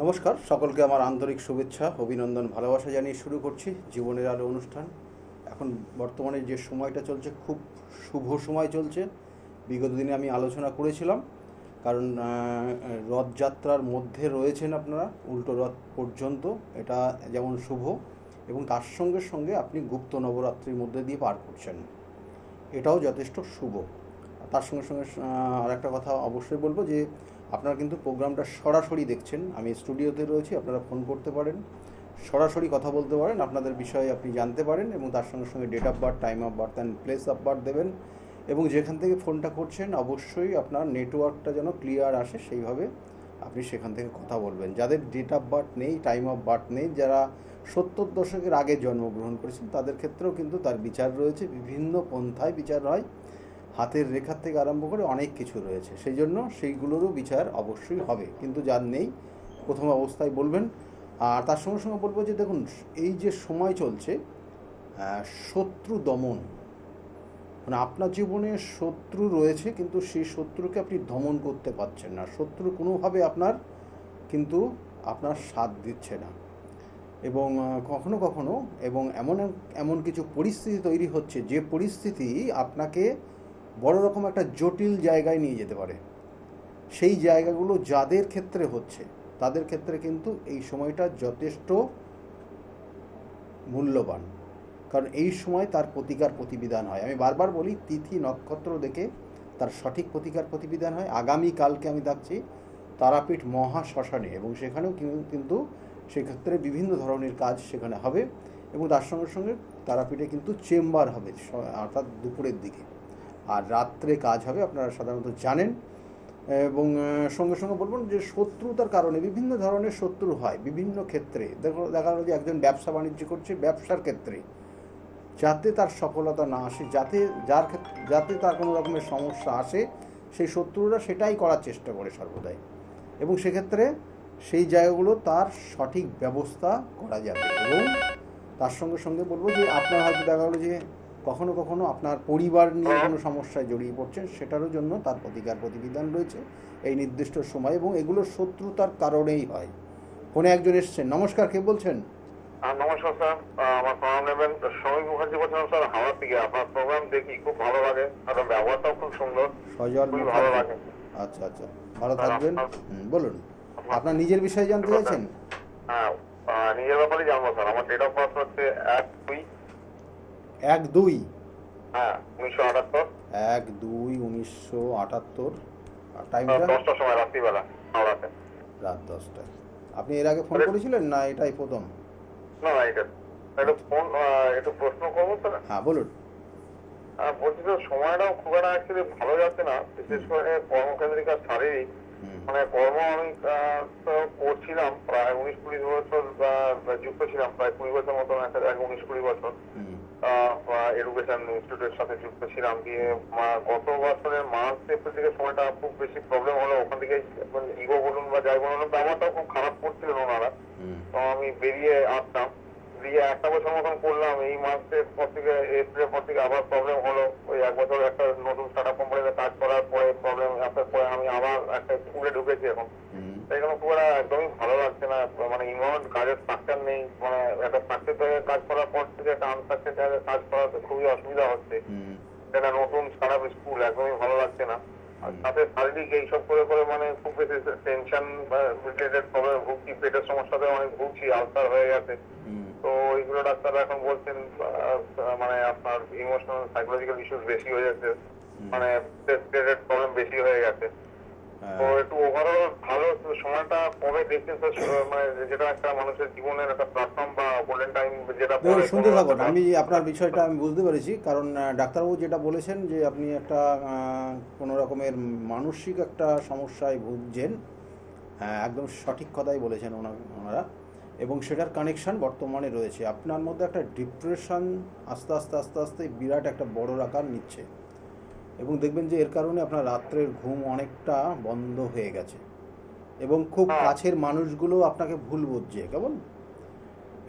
নমস্কার, সকলকে আমার আন্তরিক শুভেচ্ছা, অভিনন্দন, ভালোবাসা জানিয়ে শুরু করছি জীবনের আলো অনুষ্ঠান। এখন বর্তমানে যে সময়টা চলছে খুব শুভ সময় চলছে। বিগত দিনে আমি আলোচনা করেছিলাম, কারণ রথযাত্রার মধ্যে রয়েছেন আপনারা, উল্টো রথ পর্যন্ত এটা যেমন শুভ, এবং তার সঙ্গে সঙ্গে আপনি গুপ্ত নবরাত্রির মধ্যে দিয়ে পার করছেন, এটাও যথেষ্ট শুভ। তার সঙ্গে সঙ্গে আর একটা কথা অবশ্যই বলবো যে আপনারা কিন্তু প্রোগ্রামটা সরাসরি দেখছেন, আমি স্টুডিওতে রয়েছি, আপনারা ফোন করতে পারেন, সরাসরি কথা বলতে পারেন, আপনাদের বিষয়ে আপনি জানতে পারেন, এবং তার সঙ্গে সঙ্গে date of birth, time of birth and place of birth দেবেন। এবং যেখান থেকে ফোনটা করছেন অবশ্যই আপনার নেটওয়ার্কটা যেন ক্লিয়ার আসে, সেইভাবে আপনি সেখান থেকে কথা বলবেন। যাদের ডেট অফ বার্থ নেই, টাইম অফ বার্থ নেই, যারা 70 দশকের আগে জন্মগ্রহণ করেছেন, তাদের ক্ষেত্রেও কিন্তু তার বিচার রয়েছে, বিভিন্ন পন্থায় বিচার হয়, হাতের রেখার থেকে আরম্ভ করে অনেক কিছু রয়েছে, সেই জন্য সেইগুলোরও বিচার অবশ্যই হবে। কিন্তু যার নেই, প্রথম অবস্থায় বলবেন। আর তার সঙ্গে সঙ্গে বলবো যে দেখুন, এই যে সময় চলছে, শত্রু দমন, মানে আপনার জীবনে শত্রু রয়েছে, কিন্তু সেই শত্রুকে আপনি দমন করতে পারছেন না, শত্রু কোনোভাবে আপনার কিন্তু আপনার সাথ দিচ্ছে না, এবং কখনো কখনো এবং এমন এমন কিছু পরিস্থিতি তৈরি হচ্ছে, যে পরিস্থিতি আপনাকে বড় রকম একটা জটিল জায়গায় নিয়ে যেতে পারে। সেই জায়গাগুলো যাদের ক্ষেত্রে হচ্ছে, তাদের ক্ষেত্রে কিন্তু এই সময়টা যথেষ্ট মূল্যবান, কারণ এই সময় তার প্রতিকার প্রতিবিধান হয়। আমি বারবার বলি, তিথি নক্ষত্র দেখে তার সঠিক প্রতিকার প্রতিবিধান হয়। আগামীকালকে আমি থাকছি তারাপীঠ মহাশ্মশানে, এবং সেখানেও কিন্তু সেক্ষেত্রে বিভিন্ন ধরনের কাজ সেখানে হবে, এবং তার সঙ্গে সঙ্গে তারাপীঠে কিন্তু চেম্বার হবে, অর্থাৎ দুপুরের দিকে, আর রাত্রে কাজ হবে, আপনারা সাধারণত জানেন। এবং সঙ্গে সঙ্গে বলবেন যে শত্রুতার কারণে বিভিন্ন ধরনের শত্রু হয় বিভিন্ন ক্ষেত্রে। দেখা গেলো যে একজন ব্যবসা বাণিজ্য করছে, ব্যবসার ক্ষেত্রে যাতে তার সফলতা না আসে, যাতে তার কোনো রকমের সমস্যা আসে, সেই শত্রুরা সেটাই করার চেষ্টা করে সর্বদাই, এবং সেক্ষেত্রে সেই জায়গাগুলো তার সঠিক ব্যবস্থা করা যাবে। এবং তার সঙ্গে সঙ্গে বলবো যে আপনার হয়তো দেখা গেলো যে কখনো কখনো আপনার পরিবার নিয়ে কোনো সমস্যায় জড়িয়ে পড়ছেন, সেটারও জন্য তার প্রতিকার প্রতিবিধান রয়েছে এই নির্দিষ্ট সময়, এবং এগুলো শত্রুতার কারণেই হয়। ফোনে একজন এসছেন, নমস্কার, কে বলছেন? নমস্কার স্যার, আমার প্রণাম নেবেন। সমীর মুখার্জি বলছিলাম স্যার, হাওড়া থেকে। আপনার প্রোগ্রাম দেখি, খুব ভালো লাগে, আপনার ব্যবহারটাও খুব সুন্দর, সজল খুবই ভালো মুখার্জি, লাগে। আচ্ছা আচ্ছা, ভালো স্যার থাকবেন। বলুন, আপনার নিজের বিষয়ে জানতে চাইছেন? হ্যাঁ, নিজের ব্যাপারে জানবো স্যার। আমার ডেট অফ বার্থ হচ্ছে 1-2, 1-2, হ্যাঁ, 1978, 1-2-1978, আর টাইমটা? 10টার সময়, রাত্রিবেলা, হাওড়াতে। রাত 10টায়। আপনি এর আগে ফোন করেছিলেন না এটাই প্রথম? না না, এটা একটু ফোন, একটু প্রশ্ন করবো স্যার। হ্যাঁ বলুন। বলছি তো, সময়টাও খুব একটা অ্যাকচুয়ালি ভালো যাচ্ছে না, বিশেষ করে কর্মকেন্দ্রিক আর শারীরিক। মানে কর্ম আমি তো করছিলাম প্রায় 19-20 বছর, যুক্ত ছিলাম প্রায় 20 বছর মতন, একটা 19-20 বছর এডুকেশন ইনস্টিটিউটের সাথে যুক্ত ছিলাম। দিয়ে গত বছরের মার্চ এপ্রিল থেকে সময়টা খুব বেশি প্রবলেম হলো, ওখান থেকে ইগো বলুন বা যাই বলুন, ব্যবহারটাও খুব খারাপ করছিলেন ওনারা, তো আমি বেরিয়ে আসতাম। দিয়ে একটা বছর মতন করলাম, এই মাসের পর থেকে, এপ্রিলের পর থেকে আবার প্রবলেম হলো। ওই এক বছর একটা নতুন স্টার্ট আপ কোম্পানিতে কাজ করার পরে প্রবলেম আসার পরে আমি আবার একটা স্কুলে ঢুকেছি এখন। এখানে খুব একটা একদমই ভালো লাগছে না, মানে ইনভলভ, কাজের স্ট্রাকচার নেই, মানে একটা স্ট্রাকচার জায়গায় কাজ করার পর থেকে একটা আনস্ট্রাকচার জায়গায় কাজ করাতে খুবই অসুবিধা হচ্ছে। এটা নতুন স্টার্ট আপ স্কুল, একদমই ভালো লাগছে না। আর সাথে শারীরিক এইসব করে করে মানে খুব বেশি টেনশন রিলেটেড প্রবলেম ভুগছি, পেটের সমস্যাতে অনেক ভুগছি, আলসার হয়ে গেছে। তো এইগুলো ডাক্তাররা এখন বলছেন মানে আপনার ইমোশনাল সাইকোলজিক্যাল ইস্যুস বেশি হয়ে যাচ্ছে, মানে রিলেটেড প্রবলেম বেশি হয়ে গেছে। তো একটু ওভারঅল ভালো সময়টা কবে দেখছেন স্যার, মানে যেটা একটা মানুষের জীবনের একটা প্ল্যাটফর্ম বা গোল্ডেন টাইম, যেটা শুনতে থাকুন, আমি আপনার বিষয়টা আমি বুঝতে পেরেছি, কারণ ডাক্তারবাবু যেটা বলেছেন যে আপনি একটা কোনো রকমের মানসিক একটা সমস্যায় ভুগছেন, একদম সঠিক কথাই বলেছেন ওনারা, এবং সেটার কানেকশান বর্তমানে রয়েছে আপনার মধ্যে। একটা ডিপ্রেশন আস্তে আস্তে আস্তে আস্তে বিরাট একটা বড় আকার নিচ্ছে, এবং দেখবেন যে এর কারণে আপনার রাত্রের ঘুম অনেকটা বন্ধ হয়ে গেছে, এবং খুব কাছের মানুষগুলো আপনাকে ভুল বুঝছে কেমন,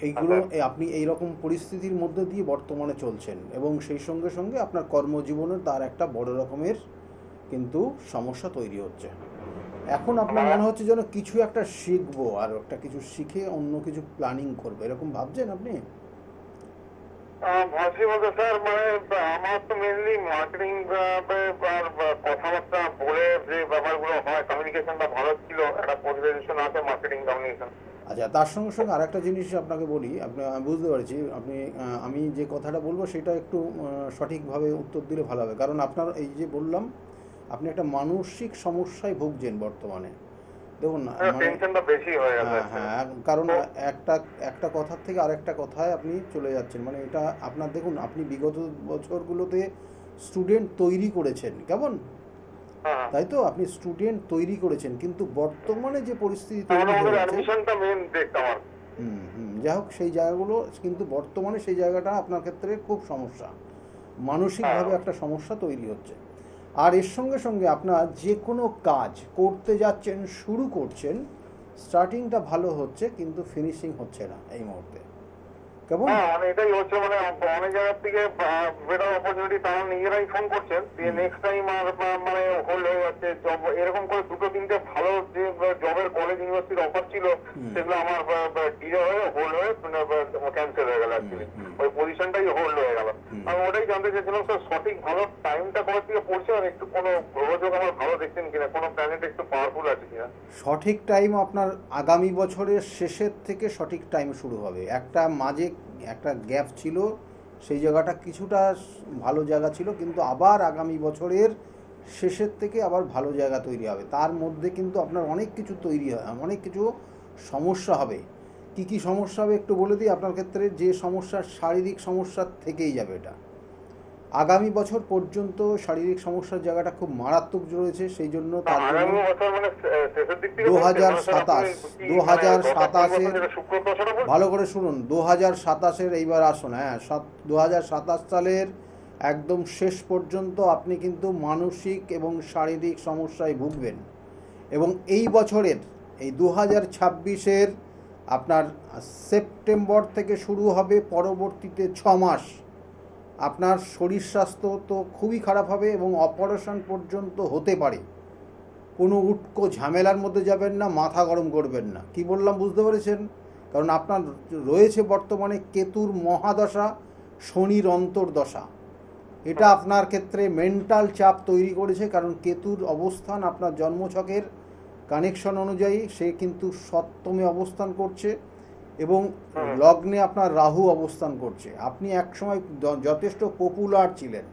এইগুলো আপনি এই রকম পরিস্থিতির মধ্যে দিয়ে বর্তমানে চলছেন, এবং সেই সঙ্গে সঙ্গে আপনার কর্মজীবনে তার একটা বড় রকমের কিন্তু সমস্যা তৈরি হচ্ছে। এখন আপনার মনে হচ্ছে যেন কিছু একটা শিখবো আর একটা কিছু শিখে অন্য কিছু প্ল্যানিং করবো, এরকম ভাবছেন আপনি? ভাবছি বলতে স্যার মানে আমার তো মেনলি মার্কেটিং আর কথাবার্তা বলে যে ব্যাপারগুলো হয়, কমিউনিকেশনটা ভালো ছিল, একটা পরিবেশন আছে মার্কেটিং কমিউনিকেশন। আচ্ছা, তার সঙ্গে সঙ্গে আর একটা জিনিস আপনাকে বলি, আমি বুঝতে পারছি আপনি, আমি যে কথাটা বলবো সেটা একটু সঠিকভাবে উত্তর দিলে ভালো হবে। কারণ আপনার এই যে বললাম, আপনি একটা মানসিক সমস্যায় ভুগছেন বর্তমানে। দেখুন মানে টেনশনটা বেশি হয়ে গেছে। হ্যাঁ হ্যাঁ, কারণ একটা একটা কথার থেকে আরেকটা কথায় আপনি চলে যাচ্ছেন, মানে এটা আপনার, দেখুন আপনি বিগত বছরগুলোতে স্টুডেন্ট তৈরি করেছেন, কেমন? হ্যাঁ, তাই তো, আপনি স্টুডেন্ট তৈরি করেছেন, কিন্তু বর্তমানে যে পরিস্থিতি তৈরি আমাদের হয়ে গেছে, অ্যাডমিশনটা মেন দেখতে আমার। যাই হোক সেই জায়গাগুলো, কিন্তু বর্তমানে সেই জায়গাটা আপনার ক্ষেত্রে খুব সমস্যা, মানসিকভাবে একটা সমস্যা তৈরি হচ্ছে। আর এর সঙ্গে সঙ্গে আপনার যে কোনো কাজ করতে যাচ্ছেন, শুরু করছেন, স্টার্টিংটা ভালো হচ্ছে কিন্তু ফিনিশিং হচ্ছে না এই মুহূর্তে, কেমন? হ্যাঁ মানে এটাই হচ্ছে, মানে অনেক জায়গার থেকে বেটার অপরচুনিটি তারা নিজেরাই ফোন করছেন, দিয়ে নেক্সট টাইম আর মানে হোল্ড হয়ে যাচ্ছে জব। এরকম করে দুটো তিনটে ভালো যে জবের কলেজ ইউনিভার্সিটির অফার ছিল সেগুলো আমার ডিলে হয়ে হোল্ড হয়ে ক্যান্সেল হয়ে গেল। অ্যাকচুয়ালি ওই পজিশনটাই হোল্ড হয়ে গেল। আমি ওটাই জানতে চাইছিলাম স্যার, সঠিক ভালো টাইমটা কোথা থেকে পড়ছে, আর একটু কোনো গ্রহযোগ আমার ভালো দেখছেন কিনা, কোনো প্ল্যানেট একটু পাওয়ারফুল আছে কিনা? সঠিক টাইম আপনার আগামী বছরের শেষের থেকে সঠিক টাইম শুরু হবে। একটা মাঝে একটা গ্যাপ ছিল, সেই জায়গাটা কিছুটা ভালো জায়গা ছিল, কিন্তু আবার আগামী বছরের শেষের থেকে আবার ভালো জায়গা তৈরি হবে। তার মধ্যে কিন্তু আপনার অনেক কিছু তৈরি হয়, অনেক কিছু সমস্যা হবে। কি কি সমস্যা হবে একটু বলে দিই। আপনার ক্ষেত্রে যে সমস্যা, শারীরিক সমস্যা থেকেই যাবে এটা আগামী বছর পর্যন্ত। শারীরিক সমস্যার জায়গাটা খুব মারাত্মক রয়েছে, সেই জন্য তার জন্য আগামী বছর মানে শেষের দিক থেকে 2027 ভালো করে শুনুন, 2027 এইবার আসুন, হ্যাঁ 2027 সালের একদম শেষ পর্যন্ত আপনি কিন্তু মানসিক এবং শারীরিক সমস্যায় ভুগবেন। এবং এই বছরের, এই 2026-এর আপনার সেপ্টেম্বর থেকে শুরু হবে, পরবর্তীতে 6 মাস আপনার শরীর স্বাস্থ্য তো খুবই খারাপ হবে এবং অপারেশন পর্যন্ত হতে পারে। কোনো উটকো ঝামেলার মধ্যে যাবেন না, মাথা গরম করবেন না। কি বললাম বুঝতে পেরেছেন? কারণ আপনার রয়েছে বর্তমানে কেতুর মহাদশা, শনির অন্তর্দশা। এটা আপনার ক্ষেত্রে মেন্টাল চাপ তৈরি করেছে, কারণ কেতুর অবস্থান আপনার জন্মছকের কানেকশন অনুযায়ী সে কিন্তু সপ্তমে অবস্থান করছে এবং লগ্নে আপনার রাহু অবস্থান করছে। আপনি একসময় যথেষ্ট পপুলার ছিলেন,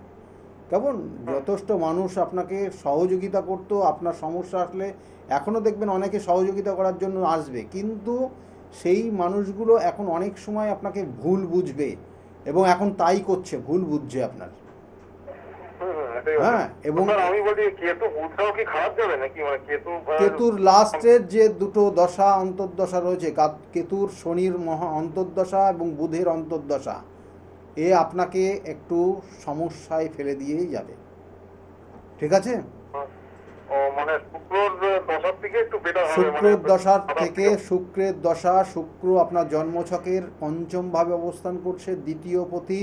কেমন? যথেষ্ট মানুষ আপনাকে সহযোগিতা করত, আপনার সমস্যা আসলে এখনও দেখবেন অনেকে সহযোগিতা করার জন্য আসবে, কিন্তু সেই মানুষগুলো এখন অনেক সময় আপনাকে ভুল বুঝবে এবং এখন তাই করছে, ভুল বুঝছে আপনার। হ্যাঁ, এবং আমি বলি কেতু বুধটাও কি খারাপ যাবে নাকি, মানে কেতুর লাস্টের যে দুটো দশা অন্তর্দশা রয়েছে, কেতুর শনির অন্তর্দশা এবং বুধের অন্তর্দশা, এ আপনাকে একটু সমস্যায় ফেলে দিয়েই যাবে, ঠিক আছে? মানে শুক্রের দশার থেকে একটু বেটার হবে, শুক্রের দশার থেকে, শুক্রের দশা, শুক্র আপনার জন্মছকের পঞ্চমভাবে অবস্থান করছে, দ্বিতীয় পতি,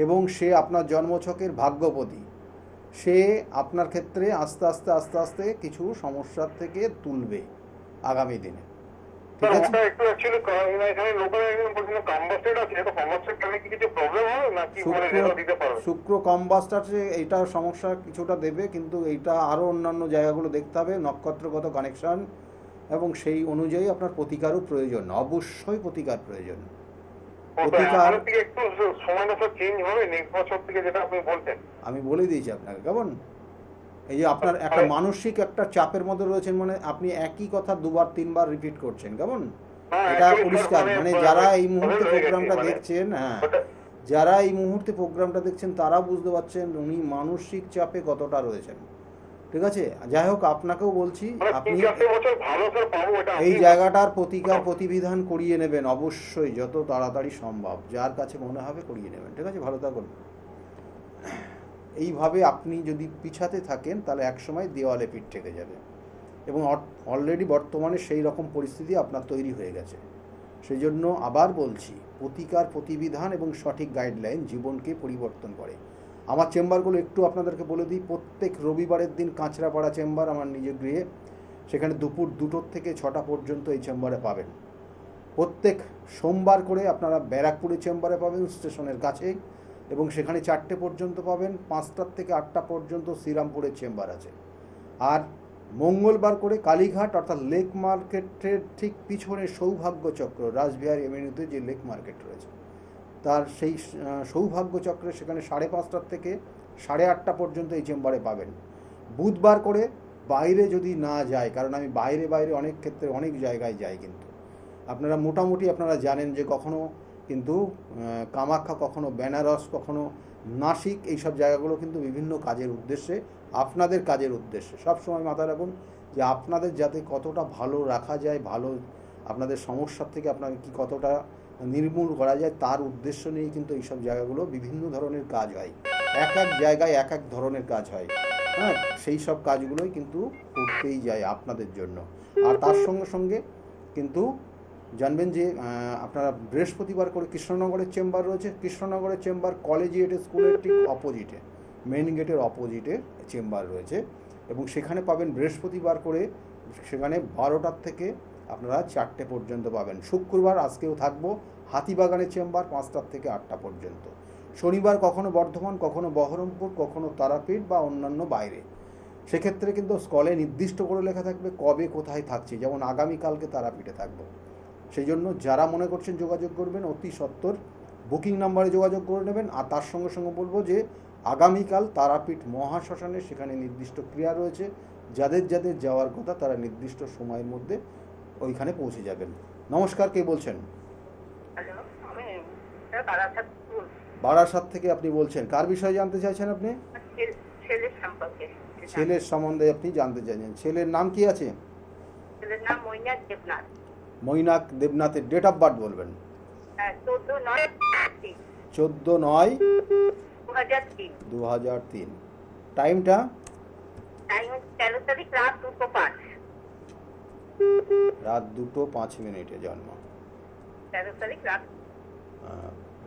এবং সে আপনার জন্মছকের ভাগ্যপতি। সে আপনার ক্ষেত্রে আস্তে আস্তে আস্তে আস্তে কিছু সমস্যার থেকে তুলবে আগামী দিনে, ঠিক আছে? ওটা একটু অ্যাকচুয়ালি এখানে লোকাল একজন বলছিল কম্বাস্টেড আছে, তো কম্বাস্টেড করলে কি কিছু প্রবলেম হবে নাকি বলে দিতে পারবে? শুক্র কম্বাস্টারে এইটা সমস্যা কিছুটা দেবে, কিন্তু এইটা আরও অন্যান্য জায়গাগুলো দেখতে হবে, নক্ষত্রগত কানেকশন, এবং সেই অনুযায়ী আপনার প্রতিকারও প্রয়োজন, অবশ্যই প্রতিকার প্রয়োজন। প্রতিকার একটু সময় মতো চেঞ্জ হবে নেক্সট বছর থেকে, যেটা আপনি বলছেন। আমি বলে দিয়েছি আপনাকে, কেমন? এই যে আপনার একটা মানসিক একটা চাপের মধ্যে রয়েছেন, মানে আপনি একই কথা দুবার তিনবার রিপিট করছেন, কেমন? এটা পরিষ্কার, মানে যারা এই মুহূর্তে প্রোগ্রামটা দেখছেন, হ্যাঁ যারা এই মুহূর্তে প্রোগ্রামটা দেখছেন তারা বুঝতে পারছেন উনি মানসিক চাপে কতটা রয়েছেন, ঠিক আছে? যাই হোক, আপনাকেও বলছি আপনি এই জায়গাটার প্রতিকার প্রতিবিধান করিয়ে নেবেন অবশ্যই, যত তাড়াতাড়ি সম্ভব, যার কাছে মনে হবে করিয়ে নেবেন, ঠিক আছে? ভালো থাকুন। এইভাবে আপনি যদি পিছাতে থাকেন তাহলে একসময় দেওয়ালে পিঠ থেকে যাবে, এবং অলরেডি বর্তমানে সেই রকম পরিস্থিতি আপনার তৈরি হয়ে গেছে। সেই জন্য আবার বলছি, প্রতিকার প্রতিবিধান এবং সঠিক গাইডলাইন জীবনকে পরিবর্তন করে। আমার চেম্বারগুলো একটু আপনাদেরকে বলে দিই, প্রত্যেক রবিবারের দিন কাঁচরাপাড়া চেম্বার আমার নিজের গৃহে, সেখানে দুপুর 2টোর থেকে 6টা পর্যন্ত এই চেম্বারে পাবেন। প্রত্যেক সোমবার করে আপনারা ব্যারাকপুরে চেম্বারে পাবেন স্টেশনের কাছেই, এবং সেখানে 4টে পর্যন্ত পাবেন। 5টার থেকে 8টা পর্যন্ত শ্রীরামপুরের চেম্বার আছে। আর মঙ্গলবার করে কালীঘাট অর্থাৎ লেক মার্কেটের ঠিক পিছনে সৌভাগ্য চক্র, রাসবিহার এভিনিউতে যে লেক মার্কেট রয়েছে তার সেই সৌভাগ্য চক্রে সেখানে 5:30টার থেকে 8:30টা পর্যন্ত এই চেম্বারে পাবেন। বুধবার করে বাইরে যদি না যায়, কারণ আমি বাইরে অনেক ক্ষেত্রে অনেক জায়গায় যাই, কিন্তু আপনারা মোটামুটি আপনারা জানেন যে কখনো কিন্তু কামাখ্যা, কখনো বেনারস, কখনো নাসিক, এইসব জায়গাগুলো কিন্তু বিভিন্ন কাজের উদ্দেশ্যে, আপনাদের কাজের উদ্দেশ্যে সবসময় মাথায় রাখুন যে আপনাদের যাতে কতটা ভালো রাখা যায়, ভালো আপনাদের সমস্যার থেকে আপনাকে কি কতটা নির্মূল করা যায় তার উদ্দেশ্য নিয়েই কিন্তু এইসব জায়গাগুলো বিভিন্ন ধরনের কাজ হয়। এক এক জায়গায় এক এক ধরনের কাজ হয়, হ্যাঁ, সেই সব কাজগুলোই কিন্তু করতেই যায় আপনাদের জন্য। আর তার সঙ্গে সঙ্গে কিন্তু জানবেন যে আপনারা বৃহস্পতিবার করে কৃষ্ণনগরের চেম্বার রয়েছে। কৃষ্ণনগরের চেম্বার কলেজিয়েট স্কুলের ঠিক অপোজিটে, মেন গেটের অপোজিটে চেম্বার রয়েছে, এবং সেখানে পাবেন বৃহস্পতিবার করে, সেখানে 12টার থেকে আপনারা 4টে পর্যন্ত পাবেন। শুক্রবার আজকেও থাকবো হাতিবাগানের চেম্বার 5টার থেকে 8টা পর্যন্ত। শনিবার কখনো বর্ধমান, কখনো বহরমপুর, কখনো তারাপীঠ বা অন্যান্য বাইরে। সেক্ষেত্রে কিন্তু স্কলে নির্দিষ্ট করে লেখা থাকবে কবে কোথায় থাকছে, যেমন আগামীকালকে তারাপীঠে থাকবো। সেই জন্য যারা মনে করছেন যোগাযোগ করবেন অতি সত্বর বুকিং নাম্বারে যোগাযোগ করে নেবেন। আর তার সঙ্গে সঙ্গে বলবো যে আগামীকাল তারাপীঠ মহাশ্মশানে সেখানে নির্দিষ্ট ক্রিয়া রয়েছে, যাদের যাদের যাওয়ার কথা তারা নির্দিষ্ট সময়ের মধ্যে ওইখানে পৌঁছে যাবেন। নমস্কার, কে বলছেন? হ্যালো, আমি বারাসাত বলছি। বারাসাত থেকে আপনি বলছেন, কার বিষয়ে জানতে চাইছেন আপনি? ছেলের সম্পর্কে। ছেলের সম্বন্ধে আপনি জানতে চাইছেন। ছেলের নাম কি আছে? ছেলের নাম মৈনাক দেবনাথ। মৈনাক দেবনাথের ডেট অফ বার্থ বলবেন। 14/9/2003। 14/9/2003। টাইমটা? টাইম হচ্ছে 13 তারিখ রাত 2:05। রাত 2:05 জন্ম। 13 তারিখ রাত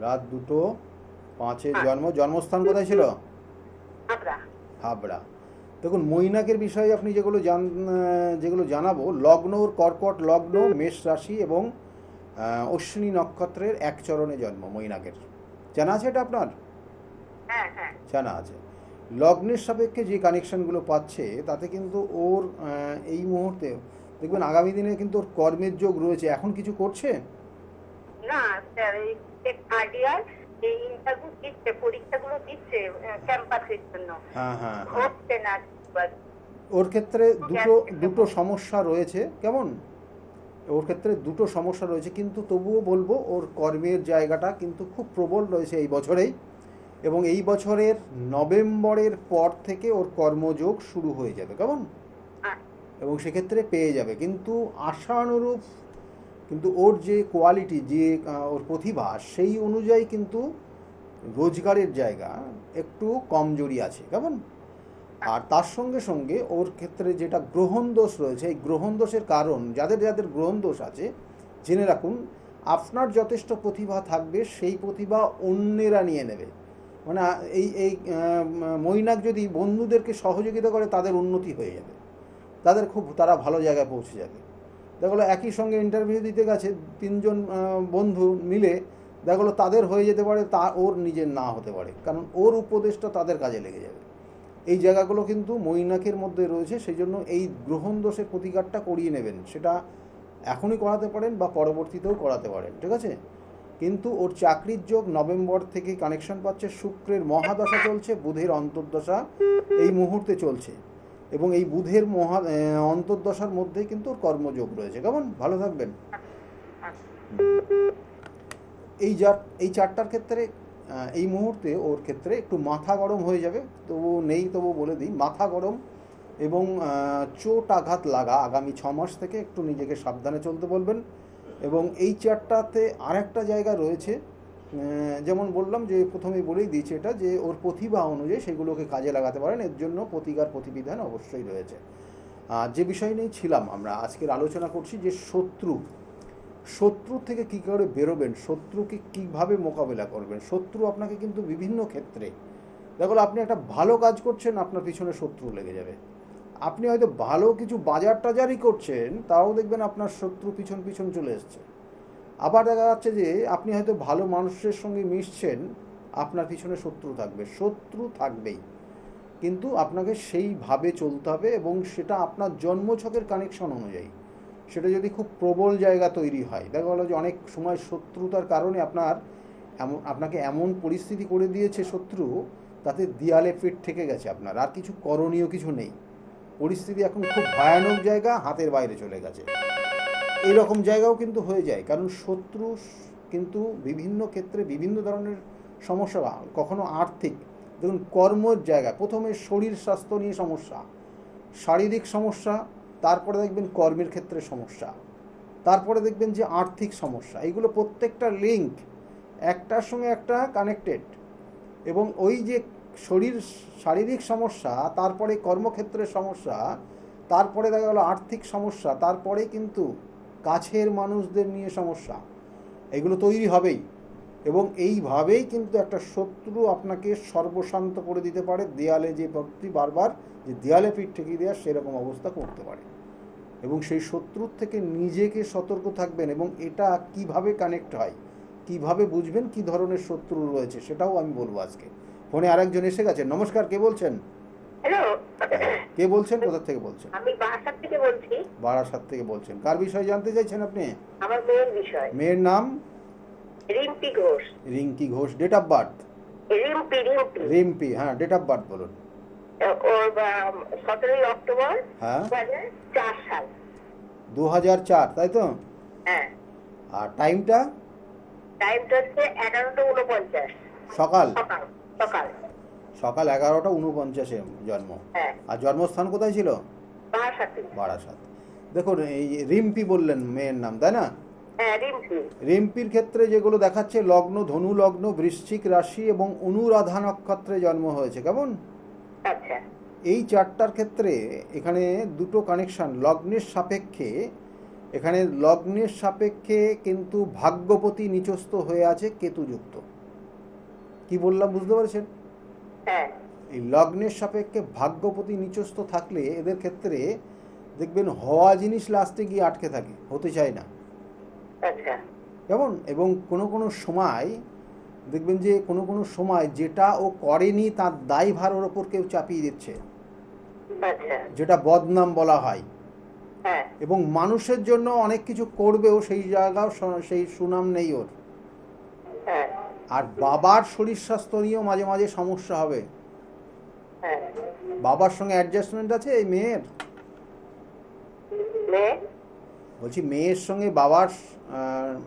রাত 2:05 জন্ম। জন্মস্থান কোথায় ছিল? হাবড়া। হাবড়া। দেখুন, মৈনাকের বিষয়ে আপনি যেগুলো জানাবো, লগ্ন ওর কর্কট লগ্ন, মেষ রাশি এবং অশ্বিনী নক্ষত্রের এক চরণে জন্ম মৈনাকের। জানা আছে এটা আপনার? হ্যাঁ হ্যাঁ, জানা আছে। লগ্নের সাপেক্ষে যে কানেকশনগুলো পাচ্ছে তাতে কিন্তু ওর এই মুহূর্তে দেখবেন আগামী দিনে কিন্তু ওর কর্মের যোগ রয়েছে। এখন কিছু করছে না স্যার, এই আইডিয়াল এই ইন্টারভিউ দিচ্ছে, পরীক্ষাগুলো দিচ্ছে ক্যাম্পাসের জন্য। হ্যাঁ হ্যাঁ হ্যাঁ। হচ্ছে না। ওর ক্ষেত্রে দুটো সমস্যা রয়েছে। কেমন? ওর ক্ষেত্রে দুটো সমস্যা রয়েছে, কিন্তু তবুও বলবো ওর কর্মের জায়গাটা কিন্তু খুব প্রবল রয়েছে এই বছরেই, এবং এই বছরের নভেম্বরের পর থেকে ওর কর্মযোগ শুরু হয়ে যাবে। কেমন? এবং সেক্ষেত্রে পেয়ে যাবে, কিন্তু আশানুরূপ কিন্তু ওর যে কোয়ালিটি, যে ওর প্রতিভা, সেই অনুযায়ী কিন্তু রোজগারের জায়গা একটু কমজোরি আছে। কেমন? আর তার সঙ্গে সঙ্গে ওর ক্ষেত্রে যেটা গ্রহণ দোষ রয়েছে, এই গ্রহণ দোষের কারণ, যাদের যাদের গ্রহণ দোষ আছে জেনে রাখুন, আপনার যথেষ্ট প্রতিভা থাকবে, সেই প্রতিভা অন্যেরা নিয়ে নেবে। মানে এই মৈনাক যদি বন্ধুদেরকে সহযোগিতা করে তাদের উন্নতি হয়ে যাবে, তারা ভালো জায়গায় পৌঁছে যাবে। দেখা গেলো একই সঙ্গে ইন্টারভিউ দিতে গেছে 3জন বন্ধু মিলে, দেখা গেলো তাদের হয়ে যেতে পারে, তা ওর নিজের না হতে পারে, কারণ ওর উপদেশটা তাদের কাজে লেগে যাবে। এই জায়গাগুলো কিন্তু মৈনাকের মধ্যে রয়েছে। সেই জন্য এই গ্রহণ দোষের প্রতিকারটা করিয়ে নেবেন। সেটা এখনই করাতে পারেন বা পরবর্তীতেও করাতে পারেন, ঠিক আছে? কিন্তু ওর চাকরির যোগ নভেম্বর থেকে কানেকশন পাচ্ছে। শুক্রের মহাদশা চলছে, বুধের অন্তর্দশা এই মুহূর্তে চলছে, এবং এই বুধের অন্তর্দশার মধ্যেই কিন্তু ওর কর্মযোগ রয়েছে। কেমন? ভালো থাকবেন। এই চারটার ক্ষেত্রে এই মুহূর্তে ওর ক্ষেত্রে একটু মাথা গরম হয়ে যাবে, তবু বলে দিই, মাথা গরম এবং চোট আঘাত লাগা আগামী 6 মাস থেকে একটু নিজেকে সাবধানে চলতে বলবেন। এবং এই চারটাতে আরেকটা জায়গা রয়েছে, যেমন বললাম যে প্রথমেই বলেই দিয়েছি এটা, যে ওর প্রতিভা অনুযায়ী সেগুলোকে কাজে লাগাতে পারেন। এর জন্য প্রতিকার প্রতিবিধান অবশ্যই রয়েছে। যে বিষয় নিয়ে ছিলাম আমরা আজকের আলোচনা করছি, যে শত্রু থেকে কী করে বেরোবেন, শত্রুকে কীভাবে মোকাবেলা করবেন। শত্রু আপনাকে কিন্তু বিভিন্ন ক্ষেত্রে, দেখো আপনি একটা ভালো কাজ করছেন, আপনার পিছনে শত্রু লেগে যাবে। আপনি হয়তো ভালো কিছু বাজার টাজারই করছেন, তাও দেখবেন আপনার শত্রু পিছন পিছন চলে এসছে। আবার দেখা যাচ্ছে যে আপনি হয়তো ভালো মানুষের সঙ্গে মিশছেন, আপনার পিছনে শত্রু থাকবে, শত্রু থাকবেই। কিন্তু আপনাকে সেইভাবে চলতে হবে, এবং সেটা আপনার জন্মছকের কানেকশন অনুযায়ী। সেটা যদি খুব প্রবল জায়গা তৈরি হয়, দেখা গেলো যে অনেক সময় শত্রুতার কারণে আপনাকে এমন পরিস্থিতি করে দিয়েছে শত্রু, তাতে দেয়ালে পিঠ থেকে গেছে, আপনার আর কিছু করণীয় কিছু নেই, পরিস্থিতি এখন খুব ভয়ানক জায়গা, হাতের বাইরে চলে গেছে, এইরকম জায়গাও কিন্তু হয়ে যায়। কারণ শত্রু কিন্তু বিভিন্ন ক্ষেত্রে বিভিন্ন ধরনের সমস্যা, কখনো আর্থিক, দেখুন কর্মের জায়গা, প্রথমে শরীর স্বাস্থ্য নিয়ে সমস্যা, শারীরিক সমস্যা, তারপরে দেখবেন কর্মের ক্ষেত্রে সমস্যা, তারপরে দেখবেন যে আর্থিক সমস্যা। এইগুলো প্রত্যেকটা লিঙ্ক, একটার সঙ্গে একটা কানেক্টেড। এবং ওই যে শারীরিক সমস্যা, তারপরে কর্মক্ষেত্রের সমস্যা, তারপরে দেখা গেলো আর্থিক সমস্যা, তারপরে কিন্তু কাছের মানুষদের নিয়ে সমস্যা, এগুলো তৈরি হবেই। এবং এইভাবেই কিন্তু একটা শত্রু আপনাকে সর্বশান্ত করে দিতে পারে, দেয়ালে যে ভক্তি বারবার যে দেয়ালে পিঠ ঠেকিয়ে দেওয়া, সেরকম অবস্থা করতে পারে। এবং সেই শত্রুর থেকে নিজেকে সতর্ক থাকবেন। এবং এটা কিভাবে কানেক্ট হয়, কিভাবে বুঝবেন কি ধরনের শত্রু রয়েছে, সেটাও আমি বলবো আজকে। ফোনে আরেকজন এসে গেছেন। নমস্কার, কে বলছেন? হ্যালো, কে বলছেন, কোথা থেকে বলছেন? আমি বারাসাত থেকে বলছি। বারাসাত থেকে বলছেন। কার বিষয়ে জানতে চাইছেন আপনি? আমার মেয়ের বিষয়। মেয়ের নাম? Rimpi Ghosh. Rinki Ghosh. Date of birth? Rimpi. Rimpi, হ্যাঁ, ডেট অফ বার্থ বলুন। ওর 17 অক্টোবর হ্যাঁ, 2004 সাল। 2004, তাই তো? হ্যাঁ। আর টাইমটা? টাইমটা হচ্ছে 11:49 সকাল? সকাল সকাল সকাল 11:49 জন্ম। হ্যাঁ। আর জন্মস্থান কোথায় ছিল? বারাসাতে। বারাসাত। দেখুন, এই রিম্পি বললেন মেয়ের নাম, তাই না? হ্যাঁ, রিম্পি। রিম্পির ক্ষেত্রে যেগুলো দেখাচ্ছে, লগ্ন ধনু লগ্ন, বৃশ্চিক রাশি এবং অনুরাধা নক্ষত্রে জন্ম হয়েছে, কেমন? আচ্ছা। এই চারটার ক্ষেত্রে এখানে দুটো কানেকশন লগ্নের সাপেক্ষে। এখানে লগ্নের সাপেক্ষে কিন্তু ভাগ্যপতি নিচস্থ হয়ে আছে, কেতুযুক্ত। কি বললাম বুঝতে পারছেন? হ্যাঁ। এই লগ্নের সাপেক্ষে ভাগ্যপতি নিচস্থ থাকলে এদের ক্ষেত্রে দেখবেন হওয়া জিনিস লাস্টে গিয়ে আটকে থাকে, হতে চায় না, আচ্ছা। কেমন? এবং কোনো কোনো সময় দেখবেন যে কোনো কোনো সময় যেটা ও করেনি তার দায়ভার ওর ওপর কেউ চাপিয়ে দিচ্ছে, আচ্ছা। যেটা বদনাম বলা হয়। হ্যাঁ। এবং মানুষের জন্য অনেক কিছু করবেও, সেই জায়গাও সেই সুনাম নেই ওর। হ্যাঁ। আর বাবার শরীর স্বাস্থ্য নিয়েও মাঝে মাঝে সমস্যা হবে। হ্যাঁ। বাবার সঙ্গে অ্যাডজাস্টমেন্ট আছে এই মেয়ের? মেয়ে? বলছি মেয়ের সঙ্গে বাবার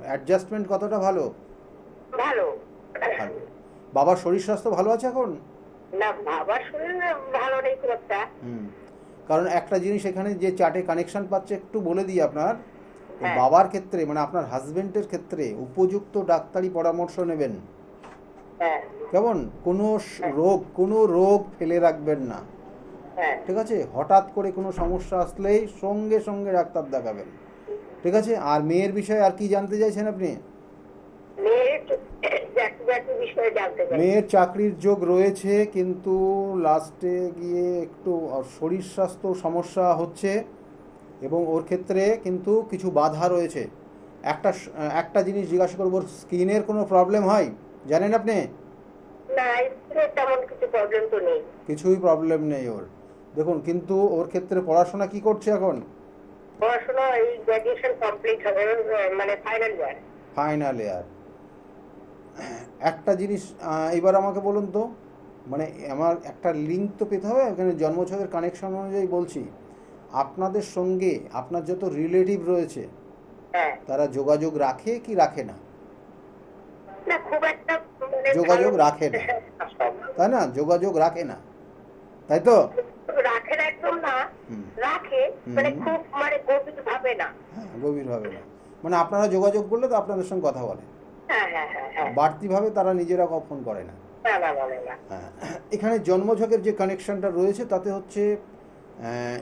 অ্যাডজাস্টমেন্ট কতটা ভালো? ভালো। ভালো। বাবার শরীর স্বাস্থ্য ভালো আছে এখন? না, বাবার শরীর ভালো নেই খুব একটা। কারণ একটা জিনিস এখানে যে চার্টে কানেকশন পাচ্ছে, একটু বলে দিই আপনার। হ্যাঁ। বাবার ক্ষেত্রে মানে আপনার হাজবেন্ডের ক্ষেত্রে উপযুক্ত ডাক্তারি পরামর্শ নেবেন, হ্যাঁ। কেমন? কোনো রোগ ফেলে রাখবেন না, হ্যাঁ। ঠিক আছে? হঠাৎ করে কোনো সমস্যা আসলেই সঙ্গে সঙ্গে ডাক্তার দেখাবেন, ঠিক আছে? আর মেয়ের বিষয়ে আর কি জানতে চাইছেন আপনি? মেয়ের চাকরির যোগ রয়েছে, কিন্তু লাস্টে গিয়ে একটু শরীর স্বাস্থ্য সমস্যা হচ্ছে, এবং ওর ক্ষেত্রে কিন্তু কিছু বাধা রয়েছে। একটা জিনিস জিজ্ঞাসা করবো, স্কিনের কোনো প্রবলেম হয় জানেন আপনি? না, তেমন কিছু প্রবলেম তো নেই। কিছুই প্রবলেম নেই ওর। দেখুন, কিন্তু ওর ক্ষেত্রে পড়াশোনা কি করছে এখন? পড়াশোনা এই গ্র্যাজুয়েশন কমপ্লিট হবে, মানে ফাইনাল ইয়ার। Final year. একটা জিনিস এবার আমাকে বলুন তো, মানে আমার একটা লিঙ্ক তো পেতে হবে, এখানে জন্মছকের কানেকশন অনুযায়ী বলছি। আপনাদের সঙ্গে আপনার যত রিলেটিভ রয়েছে, হ্যাঁ, তারা যোগাযোগ রাখে কি রাখে না? না, খুব একটা যোগাযোগ রাখে না, তাই না? যোগাযোগ রাখে না, তাই তো? রাখে না, একদম না। রাখে, মানে খুব গভীর ভাবে না। হ্যাঁ, গভীর ভাবে না, মানে আপনারা যোগাযোগ করলে তো আপনাদের সঙ্গে কথা বলে। হ্যাঁ, হ্যাঁ, হ্যাঁ। বাড়তিভাবে তারা নিজেরা ফোন করে না। হ্যাঁ, এখানে জন্মছকের যে কানেকশনটা রয়েছে তাতে হচ্ছে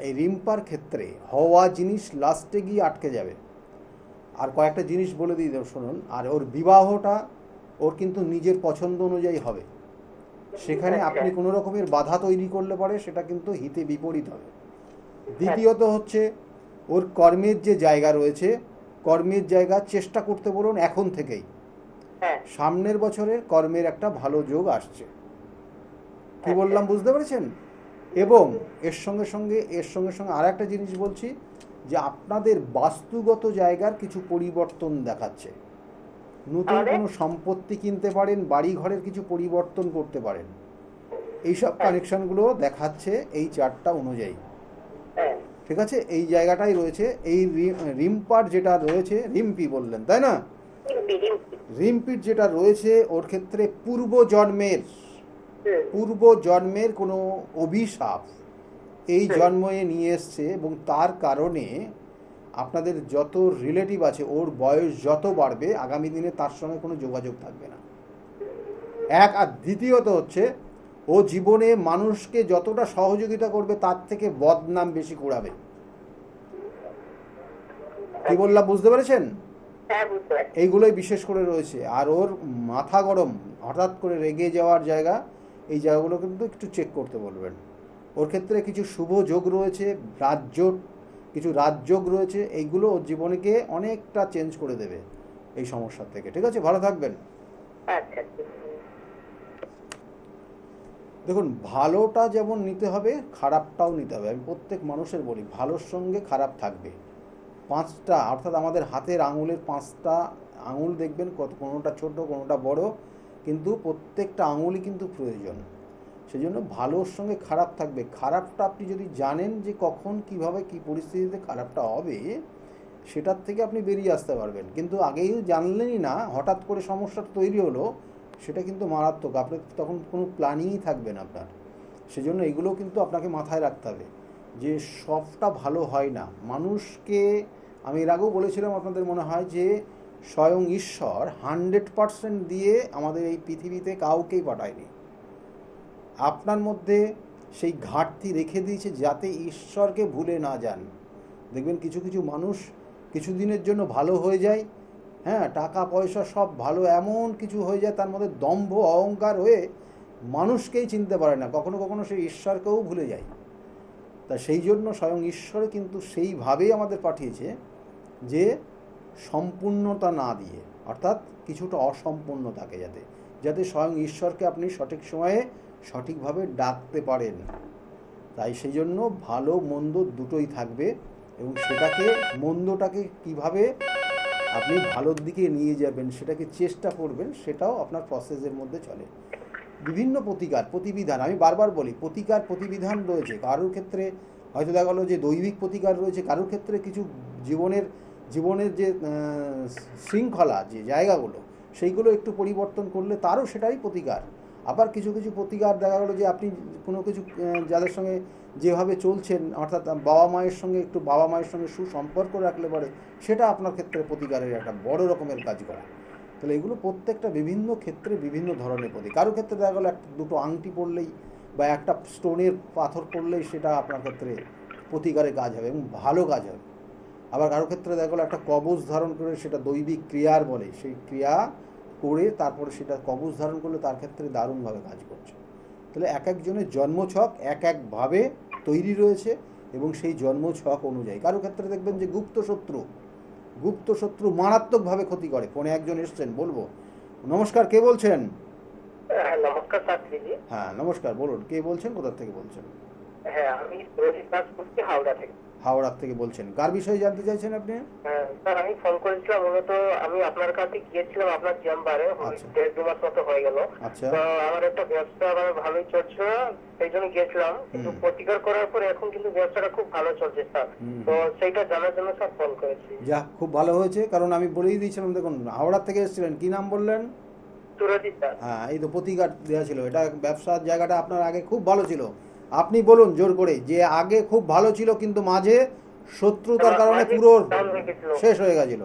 এই রিম্পার ক্ষেত্রে হওয়া জিনিস লাস্টে গিয়ে আটকে যাবে। আর কয়েকটা জিনিস বলে দিই শুনুন। আর ওর বিবাহটা ওর কিন্তু নিজের পছন্দ অনুযায়ী হবে। সেখানে আপনি কোনো রকমের বাধা তৈরি করলে পরে সেটা কিন্তু হিতে বিপরীত হবে। দ্বিতীয়ত হচ্ছে ওর কর্মের যে জায়গা রয়েছে, কর্মের জায়গা চেষ্টা করতে বলুন এখন থেকেই। হ্যাঁ সামনের বছরের কর্মের একটা ভালো যোগ আসছে। কি বললাম বুঝতে পেরেছেন? এবং এর সঙ্গে আর একটা জিনিস বলছি, যে আপনাদের বাস্তুগত জায়গার কিছু পরিবর্তন দেখাচ্ছে। নতুন আমাদের? কোনো সম্পত্তি কিনতে পারেন, বাড়ি ঘরের কিছু পরিবর্তন করতে পারেন, এইসব কানেকশনগুলো দেখাচ্ছে এই চার্টটা অনুযায়ী। হ্যাঁ ঠিক আছে, এই জায়গাটাই রয়েছে। এই রিম্পার যেটা রয়েছে, রিম্পি বললেন তাই না? রিম্পির যেটা রয়েছে ওর ক্ষেত্রে পূর্ব জন্মের কোনো অভিশাপ এই জন্মে নিয়ে এসছে, এবং তার কারণে আপনাদের যত রিলেটিভ আছে ওর বয়স যত বাড়বে আগামী দিনে তার সঙ্গে কোনো যোগাযোগ থাকবে না। এক, আর দ্বিতীয়ত হচ্ছে ও জীবনে মানুষকে যতটা সহযোগিতা করবে তার থেকে বদনাম বেশি কুড়াবে। কি বললাম বুঝতে পেরেছেন? হ্যাঁ বুঝতে পারছি। এইগুলোই বিশেষ করে রয়েছে। আর ওর মাথা গরম, হঠাৎ করে রেগে যাওয়ার জায়গা, এই জায়গাগুলো কিন্তু একটু চেক করতে বলবেন। ওর ক্ষেত্রে কিছু শুভ যোগ রয়েছে, কিছু রাজযোগ রয়েছে, এইগুলো ওর জীবনকে অনেকটা চেঞ্জ করে দেবে এই সমস্যার থেকে। ঠিক আছে, ভালো থাকবেন। আচ্ছা দেখুন, ভালোটা যেমন নিতে হবে খারাপটাও নিতে হবে। আমি প্রত্যেক মানুষের বলি ভালোর সঙ্গে খারাপ থাকবে। 5টা, অর্থাৎ আমাদের হাতের আঙুলের 5টা আঙুল দেখবেন, কোনোটা ছোট কোনোটা বড়, কিন্তু প্রত্যেকটা আঙুলই কিন্তু প্রয়োজন। সেজন্য ভালোর সঙ্গে খারাপ থাকবে। খারাপটা আপনি যদি জানেন যে কখন কিভাবে কি পরিস্থিতিতে খারাপটা হবে, সেটার থেকে আপনি বেরিয়ে আসতে পারবেন। কিন্তু আগেই জানলেনই না, হঠাৎ করে সমস্যাটা তৈরি হলো, সেটা কিন্তু মারাত্মক। আপনি তখন কোনো প্ল্যানিংই থাকবে না আপনার। সেজন্য এগুলো কিন্তু আপনাকে মাথায় রাখতে হবে যে সবটা ভালো হয় না। মানুষকে আমি এর আগেও বলেছিলাম, আপনাদের মনে হয়, যে স্বয়ং ঈশ্বর 100% দিয়ে আমাদের এই পৃথিবীতে কাউকেই পাঠায়নি। আপনার মধ্যে সেই ঘাটতি রেখে দিয়েছে যাতে ঈশ্বরকে ভুলে না যান। দেখবেন কিছু কিছু মানুষ কিছুদিনের জন্য ভালো হয়ে যায়, হ্যাঁ, টাকা পয়সা সব ভালো, এমন কিছু হয়ে যায় তার মধ্যে দম্ভ অহংকার হয়ে মানুষকেই চিনতে পারে না, কখনো কখনো সেই ঈশ্বরকেও ভুলে যায়। তা সেই জন্য স্বয়ং ঈশ্বর কিন্তু সেইভাবেই আমাদের পাঠিয়েছে যে সম্পূর্ণতা না দিয়ে, অর্থাৎ কিছুটা অসম্পূর্ণ থাকে, যাতে স্বয়ং ঈশ্বরকে আপনি সঠিক সময়ে সঠিকভাবে ডাকতে পারেন। তাই সেই জন্য ভালো মন্দ দুটোই থাকবে, এবং মন্দটাকে কিভাবে আপনি ভালোর দিকে নিয়ে যাবেন সেটাকে চেষ্টা করবেন, সেটাও আপনার প্রসেসের মধ্যে চলে। বিভিন্ন প্রতিবিধান, আমি বারবার বলি প্রতিবিধান রয়েছে। কারোর ক্ষেত্রে হয়তো দেখা গেলো যে দৈবিক প্রতিকার রয়েছে, কারোর ক্ষেত্রে কিছু জীবনের যে শৃঙ্খলা, যে জায়গাগুলো, সেইগুলো একটু পরিবর্তন করলে তারও সেটাই প্রতিকার। আবার কিছু কিছু প্রতিকার দেখা গেলো যে আপনি কোনো কিছু যাদের সঙ্গে যেভাবে চলছেন, অর্থাৎ বাবা মায়ের সঙ্গে সুসম্পর্ক রাখলে পরে সেটা আপনার ক্ষেত্রে প্রতিকারের একটা বড় রকমের কাজ করে। তাহলে এগুলো প্রত্যেকটা বিভিন্ন ক্ষেত্রে বিভিন্ন ধরনের প্রতীক। কারো ক্ষেত্রে দেখা গেলো দুটো আংটি পড়লেই বা একটা স্টোনের পাথর পড়লেই সেটা আপনার ক্ষেত্রে প্রতিকারের কাজ হবে এবং ভালো কাজ হবে। আবার কারো ক্ষেত্রে দেখা গেলো একটা কবচ ধারণ করে, সেটা দৈবিক ক্রিয়ার বলে, সেই ক্রিয়া করে তারপরে সেটা কবচ ধারণ করলে তার ক্ষেত্রে দারুণভাবে কাজ করছে। তাহলে এক একজনের জন্মছক একভাবে তৈরি রয়েছে, এবং সেই জন্মছক অনুযায়ী কারো ক্ষেত্রে দেখবেন যে গুপ্ত শত্রু মারাত্মকভাবে ক্ষতি করে। ফোনে একজন এসছেন, বলবো। নমস্কার, কে বলছেন? নমস্কার শাস্ত্রীজি। হ্যাঁ নমস্কার, বলুন কে বলছেন, কোথা থেকে বলছেন? হ্যাঁ, আমি সুরজিৎ দাস বলছি, হাওড়া থেকে। হাওড়া থেকে বলছেন। কার বিষয়ে জানতে চাইছেন আপনি? স্যার, আমি ফোন করেছিলাম মূলত, আমি আপনার কাছে গিয়েছিলাম আপনার চেম্বারে, 1.5-2 মাস মতো হয়ে গেল। আচ্ছা। তো আমার একটা ব্যবসা ভালোই চলছে, সেই জন্য গিয়েছিলাম, কিন্তু প্রতিকার করার পরে এখন কিন্তু ব্যবসাটা খুব ভালো চলছে স্যার। তো সেইটা জানার জন্য স্যার ফোন করেছি। যা, খুব ভালো হয়েছে, কারণ আমি বলেই দিয়েছিলাম। দেখুন, হাওড়া থেকে এসেছিলেন, কি নাম বললেন? সুরজিৎ দাস। হ্যাঁ, এই তো প্রতিকার দেওয়া ছিল। এটা ব্যবসার জায়গাটা আপনার আগে খুব ভালো ছিল। আপনি বলুন জোর করে যে আগে খুব ভালো ছিল, কিন্তু মাঝে শত্রুতার কারণে পুরো শেষ হয়ে গেছিল।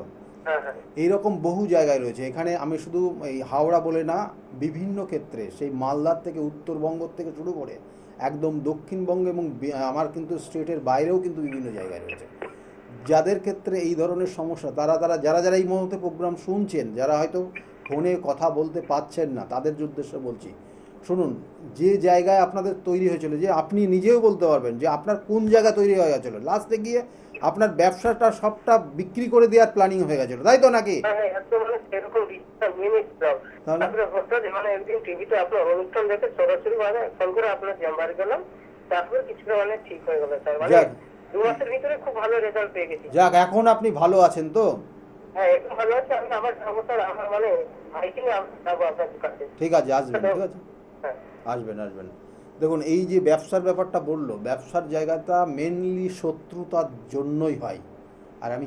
এইরকম বহু জায়গায় রয়েছে। এখানে আমি শুধু এই হাওড়া বলে না, বিভিন্ন ক্ষেত্রে, সেই মালদার থেকে উত্তরবঙ্গ থেকে শুরু করে একদম দক্ষিণবঙ্গ এবং আমার কিন্তু স্টেটের বাইরেও কিন্তু বিভিন্ন জায়গায় রয়েছে। যাদের ক্ষেত্রে এই ধরনের সমস্যা, যারা এই মুহূর্তে প্রোগ্রাম শুনছেন, যারা হয়তো ফোনে কথা বলতে পাচ্ছেন না, তাদের উদ্দেশ্যে বলছি, শুনুন, যে জায়গায় আপনাদের তৈরি হয়েছিল, যে আপনি নিজেও বলতে পারবেন যে আপনার কোন জায়গা তৈরি হয়ে গেছিলো, লাস্টে গিয়ে আপনার ব্যবসাটা সবটা বিক্রি করে দেওয়ার প্ল্যানিং হয়ে গেছিলো, তাই তো নাকি? মানে একদম মানে সেরকম বিশ্বাস নিয়ে নিচ্ছিলাম। তাহলে? তারপরে হঠাৎ মানে একদিন টিভিতে আপনার অনুষ্ঠান দেখে সরাসরি মানে ফোন করে আপনার চেম্বারে গেলাম, তারপরে কিছুটা মানে ঠিক হয়ে গেল স্যার। মানে যাক। 2 মাসের ভিতরে খুব ভালো রেজাল্ট পেয়ে গেছি। যাক, এখন আপনি ভালো আছেন তো? হ্যাঁ, একটু ভালো আছে। আমি আমার যাবো স্যার, আমার মানে ভাইকে নিয়ে যাবো আপনার কাছে। ঠিক আছে, আসবেন, ঠিক আছে, হ্যাঁ। আসবেন আসবেন। দেখুন, এই যে ব্যবসার ব্যাপারটা বললো, ব্যবসার জায়গাটা মেনলি শত্রুতার জন্যই হয়। আর আমি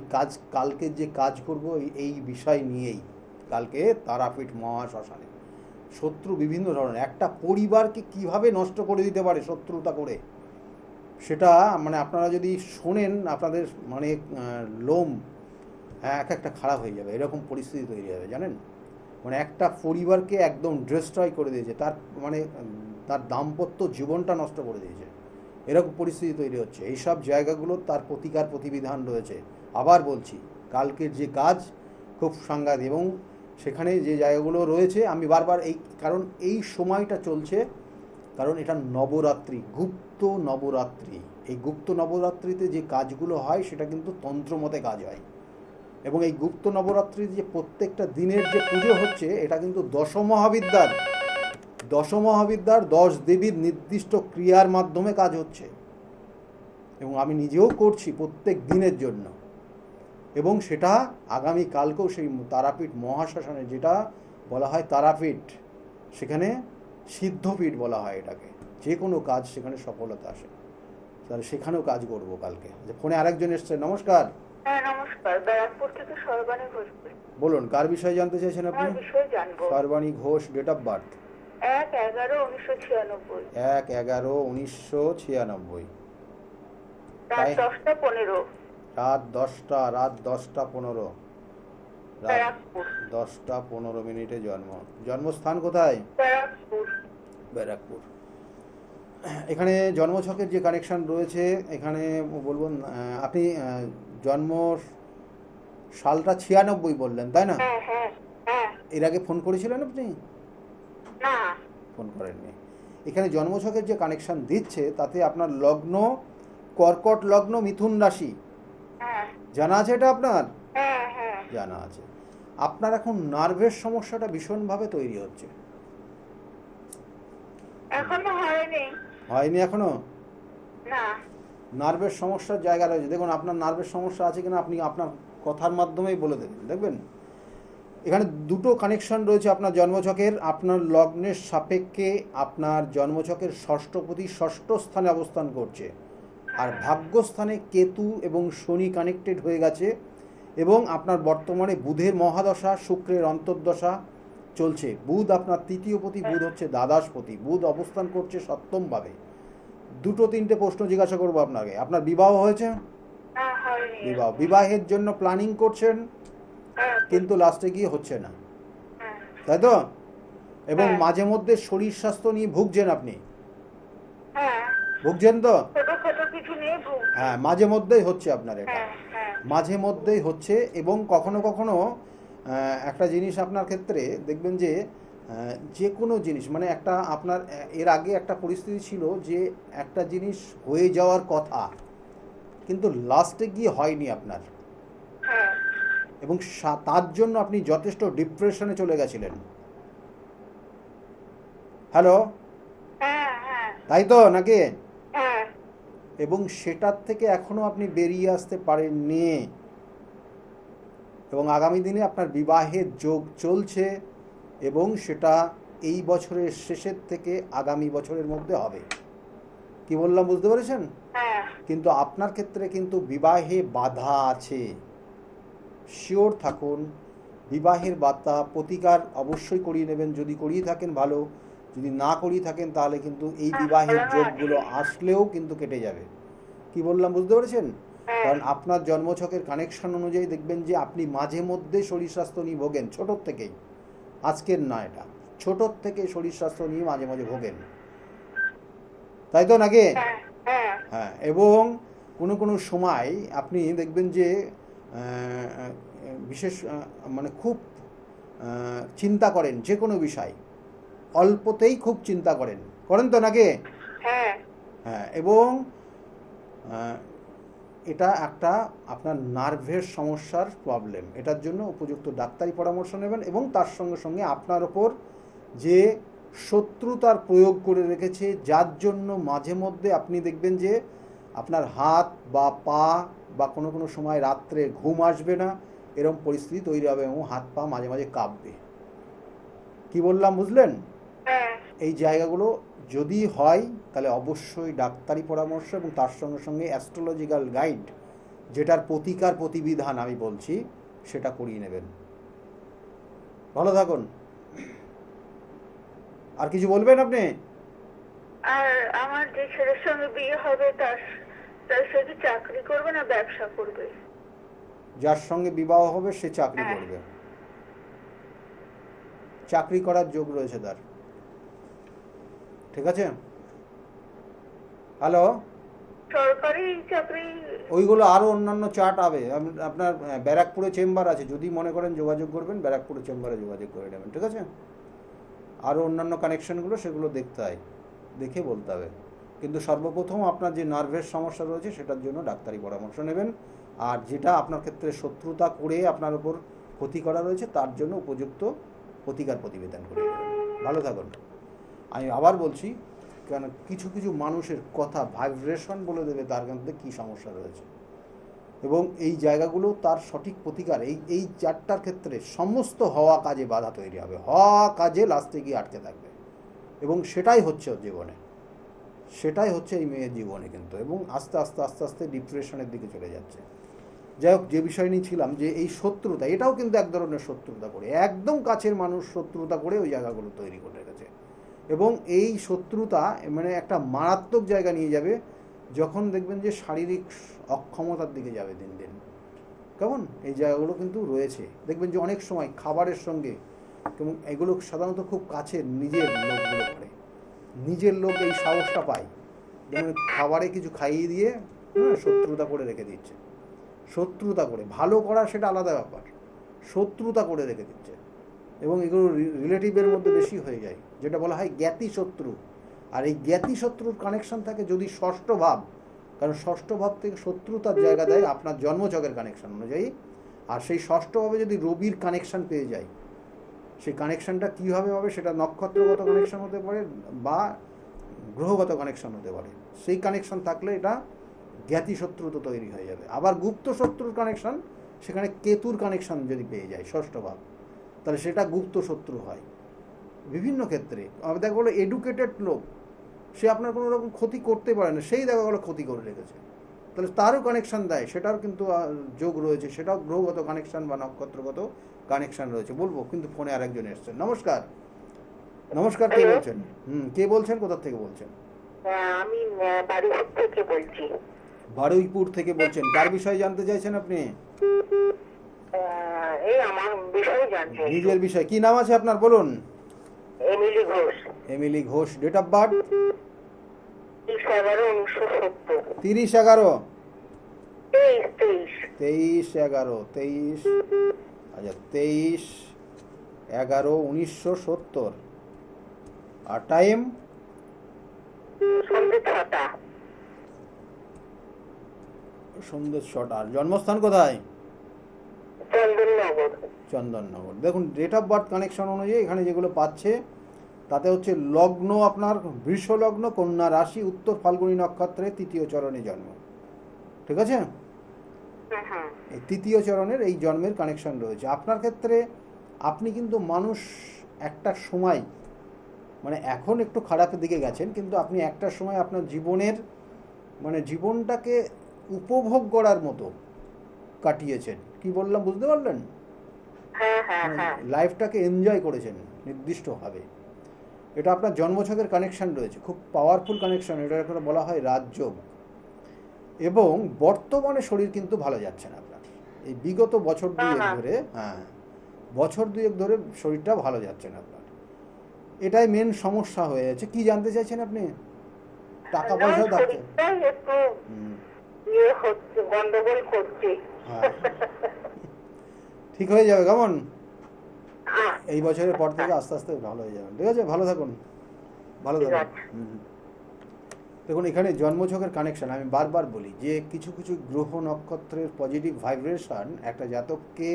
কালকে যে কাজ করব এই বিষয় নিয়েই, কালকে তারাপীঠ মহাশ্মশানে শত্রু বিভিন্ন ধরনের, একটা পরিবারকে কিভাবে নষ্ট করে দিতে পারে শত্রুতা করে, সেটা মানে আপনারা যদি শোনেন আপনাদের মানে লোম এক একটা খারাপ হয়ে যাবে, এরকম পরিস্থিতি তৈরি হবে জানেন। মানে একটা পরিবারকে একদম ডিস্ট্রয় করে দিয়েছে, তার মানে তার দাম্পত্য জীবনটা নষ্ট করে দিয়েছে, এরকম পরিস্থিতি তৈরি হচ্ছে। এইসব জায়গাগুলো তার প্রতিকার প্রতিবিধান রয়েছে। আবার বলছি, কালকের যে কাজ খুব সাংঘাতিক, এবং সেখানে যে জায়গাগুলো রয়েছে আমি বারবার কারণ এই সময়টা চলছে, কারণ এটা নবরাত্রি, গুপ্ত নবরাত্রি। এই গুপ্ত নবরাত্রিতে যে কাজগুলো হয় সেটা কিন্তু তন্ত্রমতে কাজ হয়, এবং এই গুপ্ত নবরাত্রির যে প্রত্যেকটা দিনের যে পুজো হচ্ছে এটা কিন্তু দশমহাবিদ্যার 10 দেবীর নির্দিষ্ট ক্রিয়ার মাধ্যমে কাজ হচ্ছে, এবং আমি নিজেও করছি প্রত্যেক দিনের জন্য। এবং সেটা আগামী কালকেও সেই তারাপীঠ মহাশ্মশানে, যেটা বলা হয় তারাপীঠ, সেখানে সিদ্ধপীঠ বলা হয় এটাকে, যে কোনো কাজ সেখানে সফলতা আসে। তাহলে সেখানেও কাজ করব কালকে। যে ফোনে আরেকজন এসছে, নমস্কার। হ্যাঁ নমস্কার, ব্যারাকপুর থেকে সর্বাণী ঘোষ বলছি। বলুন, কার বিষয়ে জানতে চাইছেন আপনি? আমার বিষয়ে জানবো। Sarbani Ghosh, date of birth 1/11/1996। 1/11/1996। রাত 10টা 15। রাত 10টা 15। রাত ব্যারাকপুর। 10টা 15 জন্ম। জন্মস্থান কোথায়? ব্যারাকপুর। ব্যারাকপুর। এখানে জন্মছকের যে কানেকশন রয়েছে, এখানে বলবো আপনি জন্ম সালটা 96 বললেন, তাই না? হ্যাঁ হ্যাঁ হ্যাঁ। এর আগে ফোন করেছিলেন আপনি? না। ফোন করেননি। এখানে জন্মছকের যে কানেকশন দিচ্ছে তাতে আপনার লগ্ন কর্কট লগ্ন, মিথুন রাশি, হ্যাঁ জানা আছে এটা আপনার? হ্যাঁ হ্যাঁ। জানা আছে। আপনার এখন নার্ভের সমস্যাটা ভীষণভাবে তৈরি হচ্ছে। এখনো হয়নি। হয়নি এখনো? না। নার্ভের সমস্যার জায়গা রয়েছে। দেখুন, আপনার নার্ভের সমস্যা আছে কিনা আপনি আপনার কথার মাধ্যমেই বলে দেবেন। দেখবেন এখানে দুটো কানেকশন রয়েছে আপনার জন্মছকের। আপনার লগ্নের সাপেক্ষে আপনার জন্মছকের ষষ্ঠপতি ষষ্ঠ স্থানে অবস্থান করছে, আর ভাগ্যস্থানে কেতু এবং শনি কানেক্টেড হয়ে গেছে, এবং আপনার বর্তমানে বুধের মহাদশা, শুক্রের অন্তর্দশা চলছে। বুধ আপনার তৃতীয়পতি, বুধ হচ্ছে দ্বাদশপতি, বুধ অবস্থান করছে সপ্তমভাবে। 2-3টে প্রশ্ন জিজ্ঞাসা করবো আপনাকে। আপনার বিবাহ হয়েছে? না হয়নি। বিবাহের জন্য প্ল্যানিং করছেন, হ্যাঁ কিন্তু লাস্টে গিয়ে হচ্ছে না, হ্যাঁ তাই তো? এবং হ্যাঁ। মাঝে মধ্যে শরীর স্বাস্থ্য নিয়ে ভুগছেন আপনি, হ্যাঁ। ভুগছেন তো? ছোট কিছু নিয়ে ভুগছি। হ্যাঁ, মাঝে মধ্যেই হচ্ছে আপনার এটা, হ্যাঁ হ্যাঁ। মাঝে মধ্যেই হচ্ছে। এবং কখনো কখনো একটা জিনিস আপনার ক্ষেত্রে দেখবেন যে যে কোনো জিনিস মানে একটা আপনার এর আগে একটা পরিস্থিতি ছিল যে একটা জিনিস হয়ে যাওয়ার কথা কিন্তু লাস্টে গিয়ে হয়নি আপনার, হ্যাঁ এবং তার জন্য আপনি যথেষ্ট ডিপ্রেশনে চলে গেছিলেন। হ্যালো, হ্যাঁ হ্যাঁ তাই তো নাকি? হ্যাঁ। এবং সেটার থেকে এখনও আপনি বেরিয়ে আসতে পারেননি, এবং আগামী দিনে আপনার বিবাহের যোগ চলছে, এবং সেটা এই বছরের শেষের থেকে আগামী বছরের মধ্যে হবে। কি বললাম বুঝতে পেরেছেন? হ্যাঁ। কিন্তু আপনার ক্ষেত্রে কিন্তু বিবাহে বাধা আছে, শিওর থাকুন। বিবাহের বাধা প্রতিকার অবশ্যই করিয়ে নেবেন, যদি করিয়ে থাকেন ভালো, যদি না করিয়ে থাকেন তাহলে কিন্তু এই বিবাহের যোগগুলো আসলেও কিন্তু কেটে যাবে। কি বললাম বুঝতে পেরেছেন? কারণ আপনার জন্মছকের কানেকশন অনুযায়ী দেখবেন যে আপনি মাঝে মধ্যে শরীর স্বাস্থ্য নিয়ে ভোগেন, ছোটোর থেকেই, আজকের না এটা, ছোটোর থেকে শরীর স্বাস্থ্য নিয়ে মাঝে মাঝে ভোগেন, তাই তো নাকি? হ্যাঁ। এবং কোনো কোনো সময় আপনি দেখবেন যে বিশেষ মানে খুব চিন্তা করেন যে কোনো বিষয়, অল্পতেই খুব চিন্তা করেন তো নাকি? হ্যাঁ। হ্যাঁ, এবং এটা একটা আপনার নার্ভের সমস্যার প্রবলেম। এটার জন্য উপযুক্ত ডাক্তারি পরামর্শ নেবেন, এবং তার সঙ্গে সঙ্গে আপনার ওপর যে শত্রুতার প্রয়োগ করে রেখেছে, যার জন্য মাঝে মধ্যে আপনি দেখবেন যে আপনার হাত বা পা বা কোনো কোনো সময় রাত্রে ঘুম আসবে না, এরকম পরিস্থিতি তৈরি হবে, এবং হাত পা মাঝে মাঝে কাঁপবে। কি বললাম বুঝলেন? হ্যাঁ। এই জায়গাগুলো যদি হয় তাহলে অবশ্যই ডাক্তারি পরামর্শ এবং তার সঙ্গে সঙ্গে অ্যাস্ট্রোলজিক্যাল গাইড, যেটার প্রতিকার প্রতিবিধান আমি বলছি, সেটা করিয়ে নেবেন। ভালো থাকুন। আর কিছু বলবেন আপনি? আর আমার যে ছেলের সঙ্গে বিয়ে হবে তার তার সে কি চাকরি করবে না ব্যবসা করবে? যার সঙ্গে বিবাহ হবে সে চাকরি করবে, চাকরি করার যোগ রয়েছে তার। ঠিক আছে? হ্যালো, সরকারি চাকরি? ওইগুলো আরও অন্যান্য চার্ট হবে। আপনার ব্যারাকপুরে চেম্বার আছে, যদি মনে করেন যোগাযোগ করবেন, ব্যারাকপুরে চেম্বারে যোগাযোগ করে নেবেন। ঠিক আছে? আরও অন্যান্য কানেকশনগুলো সেগুলো দেখতে হয়, দেখে বলতে হবে। কিন্তু সর্বপ্রথম আপনার যে নার্ভের সমস্যা রয়েছে সেটার জন্য ডাক্তারি পরামর্শ নেবেন, আর যেটা আপনার ক্ষেত্রে শত্রুতা করে আপনার উপর ক্ষতি করা রয়েছে তার জন্য উপযুক্ত প্রতিকার প্রতিবেদন করে নেবেন। ভালো থাকুন। আমি আবার বলছি, কেন কিছু কিছু মানুষের কথা ভাইব্রেশন বলে দেবে তার মধ্যে কী সমস্যা রয়েছে, এবং এই জায়গাগুলো তার সঠিক প্রতিকার এই চারটার ক্ষেত্রে সমস্ত হওয়া কাজে বাধা তৈরি হবে, হওয়া কাজে লাস্টে গিয়ে আটকে থাকবে, এবং সেটাই হচ্ছে ওর জীবনে, সেটাই হচ্ছে এই মেয়ের জীবনে কিন্তু, এবং আস্তে আস্তে আস্তে আস্তে ডিপ্রেশনের দিকে চলে যাচ্ছে। যাই হোক, যে বিষয় নিয়ে ছিলাম যে এই শত্রুতা, এটাও কিন্তু এক ধরনের শত্রুতা করে, একদম কাছের মানুষ শত্রুতা করে ওই জায়গাগুলো তৈরি করে রেখেছে, এবং এই শত্রুতা মানে একটা মারাত্মক জায়গা নিয়ে যাবে যখন দেখবেন যে শারীরিক অক্ষমতার দিকে যাবে দিন দিন। কেমন? এই জায়গাগুলো কিন্তু রয়েছে, দেখবেন যে অনেক সময় খাবারের সঙ্গে, এবং এগুলো সাধারণত খুব কাছের নিজের লোকগুলো করে, নিজের লোক এই সাহসটা পায়, যেমন খাবারে কিছু খাইয়ে দিয়ে শত্রুতা করে রেখে দিচ্ছে, শত্রুতা করে, ভালো করা সেটা আলাদা ব্যাপার, শত্রুতা করে রেখে দিচ্ছে, এবং এগুলো রিলেটিভের মধ্যে বেশি হয়ে যায়, যেটা বলা হয় জ্ঞাতি শত্রু। আর এই জ্ঞাতি শত্রুর কানেকশন থাকে যদি ষষ্ঠ ভাব, কারণ ষষ্ঠ ভাব থেকে শত্রুতার জায়গা দেয় আপনার জন্মছকের কানেকশন অনুযায়ী, আর সেই ষষ্ঠভাবে যদি রবির কানেকশন পেয়ে যায়, সেই কানেকশনটা কীভাবে হবে সেটা নক্ষত্রগত কানেকশন হতে পারে বা গ্রহগত কানেকশন হতে পারে, সেই কানেকশন থাকলে এটা জ্ঞাতি শত্রু তো তৈরি হয়ে যাবে। আবার গুপ্ত শত্রুর কানেকশন, সেখানে কেতুর কানেকশন যদি পেয়ে যায় ষষ্ঠ ভাব, তাহলে সেটা গুপ্ত শত্রু হয় বিভিন্ন ক্ষেত্রে। আমি দেখা গেলো এডুকেটেড লোক, সে আপনার কোনো রকম ক্ষতি করতে পারে না, সেই দেখা গেলো ক্ষতি করে রেখেছে, তাহলে তারও কানেকশান দেয়, সেটার কিন্তু যোগ রয়েছে, সেটাও গ্রহগত কানেকশান বা নক্ষত্রগত কানেকশান রয়েছে। বলবো, কিন্তু ফোনে আরেকজন এসছেন। নমস্কার। নমস্কার, কে বলছেন? কে বলছেন, কোথা থেকে বলছেন? আমি বারুইপুর থেকে বলছি। বারুইপুর থেকে বলছেন, কার বিষয়ে জানতে চাইছেন আপনি? এই আমার বিষয়ে জানতে। নিজের বিষয়। কি নাম আছে আপনার, বলুন? Emily Ghosh. Emily Ghosh. Date of birth? 30/11/1970। 30/11? 23/11। আচ্ছা, 23/11/1970। আর টাইম? সন্ধ্যে 6টা। সন্ধ্যে 6টা। জন্মস্থান কোথায়? চন্দননগর। চন্দননগর। দেখুন, ডেট অফ বার্থ কানেকশন অনুযায়ী এখানে যেগুলো পাচ্ছে তাতে হচ্ছে লগ্ন আপনার বৃষ লগ্ন, কন্যা রাশি, উত্তর ফাল্গুনী নক্ষত্রে 3য় চরণে জন্ম। ঠিক আছে? এই 3য় চরণের এই জন্মের কানেকশন রয়েছে আপনার ক্ষেত্রে। আপনি কিন্তু মানুষ একটা সময়, মানে এখন একটু খারাপের দিকে গেছেন, কিন্তু আপনি একটা সময় আপনার জীবনের মানে জীবনটাকে উপভোগ করার মতো কাটিয়েছেন। কি বললাম, বুঝতে পারলেন? লাইফটাকে এনজয় করেছেন নির্দিষ্টভাবে। এটা আপনার জন্মছকের কানেকশন রয়েছে, খুব পাওয়ারফুল কানেকশন, এটা এখন বলা হয় রাজযোগ। এবং বর্তমানে শরীর কিন্তু ভালো যাচ্ছে না আপনার, এই বিগত বছর দুয়েক ধরে, বছর দুয়েক ধরে শরীরটা ভালো যাচ্ছে না আপনার, এটাই মেন সমস্যা হয়ে যাচ্ছে। কি জানতে চাইছেন আপনি? টাকা পয়সা থাকছে, গন্ডগোল করছে। ঠিক হয়ে যাবে। কেমন? এই বছরের পর থেকে আস্তে আস্তে ভালো হয়ে যাবেন। ঠিক আছে, ভালো থাকুন, ভালো ঠিক থাকুন। আছে। দেখুন, এখানে জন্মছকের কানেকশন আমি বারবার বলি যে কিছু কিছু গ্রহ নক্ষত্রের পজিটিভ ভাইব্রেশন একটা জাতককে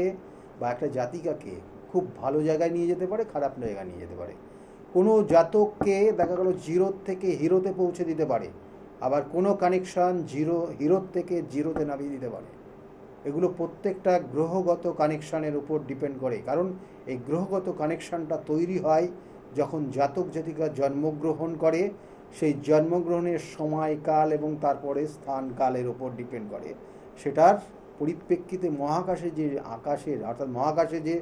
বা একটা জাতিকাকে খুব ভালো জায়গায় নিয়ে যেতে পারে, খারাপ জায়গায় নিয়ে যেতে পারে। কোনো জাতককে দেখা গেল জিরোর থেকে হিরোতে পৌঁছে দিতে পারে, আবার কোনো কানেকশান হিরোর থেকে জিরোতে নামিয়ে দিতে পারে। এগুলো প্রত্যেকটা গ্রহগত কানেকশানের উপর ডিপেন্ড করে, কারণ এই গ্রহগত কানেকশানটা তৈরি হয় যখন জাতক জাতিকা জন্মগ্রহণ করে। সেই জন্মগ্রহণের সময় কাল এবং তারপরে স্থান কালের উপর ডিপেন্ড করে। সেটার পরিপ্রেক্ষিতে অর্থাৎ মহাকাশে যে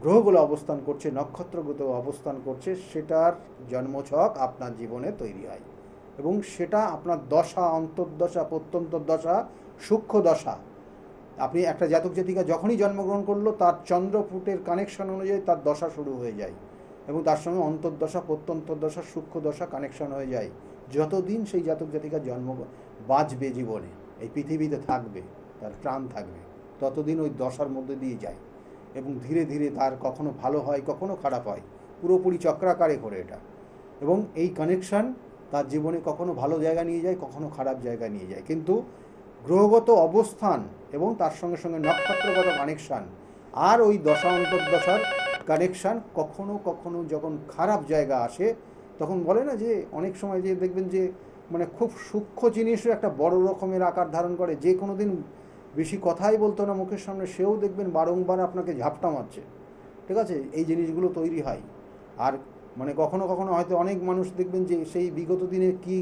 গ্রহগুলো অবস্থান করছে, নক্ষত্রগুলো অবস্থান করছে, সেটার জন্মছক আপনার জীবনে তৈরি হয় এবং সেটা আপনার দশা, অন্তর্দশা, প্রত্যন্তর্দশা, সূক্ষ্ম দশা। আপনি একটা জাতক জাতিকা যখনই জন্মগ্রহণ করলো তার চন্দ্রপুটের কানেকশন অনুযায়ী তার দশা শুরু হয়ে যায় এবং তার সঙ্গে অন্তর্দশা, প্রত্যন্তর্দশা, সূক্ষ্ম দশা কানেকশন হয়ে যায়। যতদিন সেই জাতক জাতিকা বাঁচবে জীবনে, এই পৃথিবীতে থাকবে, তার প্রাণ থাকবে, ততদিন ওই দশার মধ্যে দিয়ে যায় এবং ধীরে ধীরে তার কখনো ভালো হয়, কখনো খারাপ হয়, পুরোপুরি চক্রাকারে করে এটা। এবং এই কানেকশান তার জীবনে কখনো ভালো জায়গা নিয়ে যায়, কখনো খারাপ জায়গা নিয়ে যায়। কিন্তু গ্রহগত অবস্থান এবং তার সঙ্গে সঙ্গে নক্ষত্রগত কানেকশান আর ওই দশা অন্তর্দশার কানেকশান কখনো কখনো যখন খারাপ জায়গা আসে, তখন বলে না যে অনেক সময় যে দেখবেন যে মানে খুব সূক্ষ্ম জিনিসও একটা বড় রকমের আকার ধারণ করে। যে কোনো দিন বেশি কথাই বলতো না মুখের সামনে, সেও দেখবেন বারংবার আপনাকে ঝাপটা মারছে। ঠিক আছে, এই জিনিসগুলো তৈরি হয়। আর মানে কখনো কখনো হয়তো অনেক মানুষ দেখবেন যে সেই বিগত দিনে কি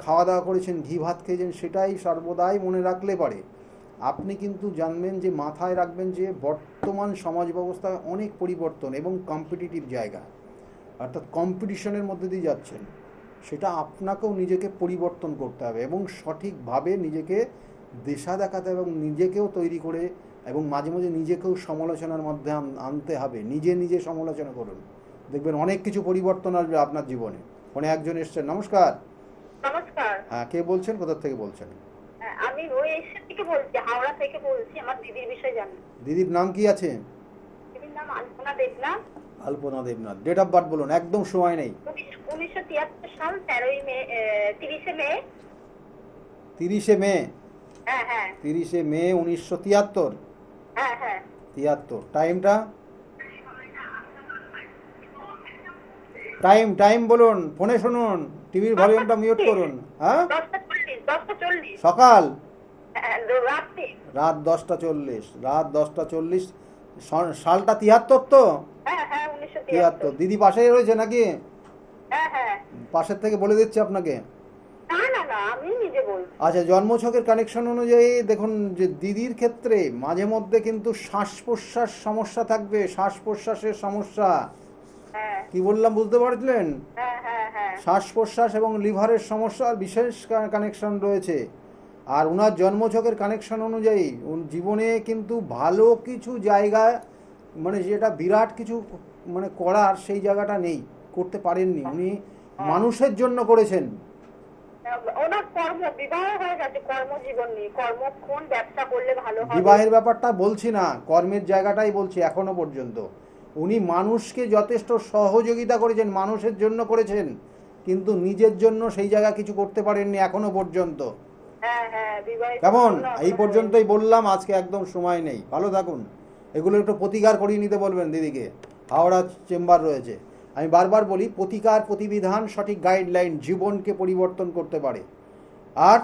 খাওয়া দাওয়া করেছেন, ঘি ভাত খেয়েছেন, সেটাই সর্বদাই মনে রাখলে পারে। আপনি কিন্তু জানবেন যে, মাথায় রাখবেন যে বর্তমান সমাজ ব্যবস্থায় অনেক পরিবর্তন এবং কম্পিটিটিভ জায়গা, অর্থাৎ কম্পিটিশনের মধ্যে দিয়ে যাচ্ছেন। সেটা আপনাকেও নিজেকে পরিবর্তন করতে হবে এবং সঠিকভাবে নিজেকে দিশা দেখাতে হবে এবং নিজেকেও তৈরি করে এবং মাঝে মাঝে নিজেকেও সমালোচনার মধ্যে আনতে হবে। নিজে সমালোচনা করুন, দেখবেন অনেক কিছু পরিবর্তন আসবে আপনার জীবনে। ফোনে একজন এসছেন, নমস্কার। নমস্কার। হ্যাঁ, কে বলছেন, কোথা থেকে বলছেন? আমি ওই এশিয়া থেকে বলছি, হাওড়া থেকে বলছি। আমার দিদির বিষয়ে জানি। দিদির নাম কি আছে? দিদির নাম আলপনা দেবনাথ। আলপনা দেবনাথ। ডেট অফ বার্থ বলুন, একদম সময় নেই। 1973 সাল 13 মে, 30 মে। 30 মে? হ্যাঁ হ্যাঁ 30 মে 1973। হ্যাঁ হ্যাঁ 73। টাইমটা? টাইম বলুন, ফোনে শুনুন, টিভির ভলিউমটা মিউট করুন। হ্যাঁ, 10:40। সকাল? রাত্রি। রাত 10:40। রাত 10:40। সালটা 73 তো? হ্যাঁ 73। দিদি পাশেই রয়েছে নাকি? হ্যাঁ। পাশের থেকে বলে দিচ্ছি আপনাকে। না আমি নিজে বলছি। আচ্ছা, জন্মছকের কানেকশন অনুযায়ী দেখুন যে দিদির ক্ষেত্রে মাঝে মধ্যে কিন্তু শ্বাস প্রশ্বাস সমস্যা থাকবে, শ্বাস প্রশ্বাসের সমস্যা। কি বললাম বুঝতে পারলেন? হ্যাঁ। শ্বাস প্রশ্বাস এবং লিভারের সমস্যার বিশেষ কানেকশন রয়েছে। আর ওনার জন্মছকের কানেকশন অনুযায়ী জীবনে কিন্তু ভালো কিছু জায়গায়, মানে যেটা বিরাট কিছু মানে করার, সেই জায়গাটা নেই, করতে পারেননি। উনি মানুষের জন্য করেছেন। ওনার বিবাহ হয়ে গেছে, কর্মজীবন নেই। কর্মক্ষণ ব্যবসা করলে ভালো হবে। বিবাহের ব্যাপারটা বলছি না, কর্মের জায়গাটাই বলছি। এখনো পর্যন্ত উনি মানুষকে যথেষ্ট সহযোগিতা করেছেন, মানুষের জন্য করেছেন, কিন্তু নিজের জন্য সেই জায়গা কিছু করতে পারেননি এখনো পর্যন্ত। কেমন? এই পর্যন্তই বললাম, আজকে একদম সময় নেই। ভালো থাকুন। এগুলো একটু প্রতিকার করিয়ে নিতে বলবেন দিদিকে। হাওড়া চেম্বার রয়েছে। আমি বারবার বলি, প্রতিকার, প্রতিবিধান, সঠিক গাইডলাইন জীবনকে পরিবর্তন করতে পারে। আর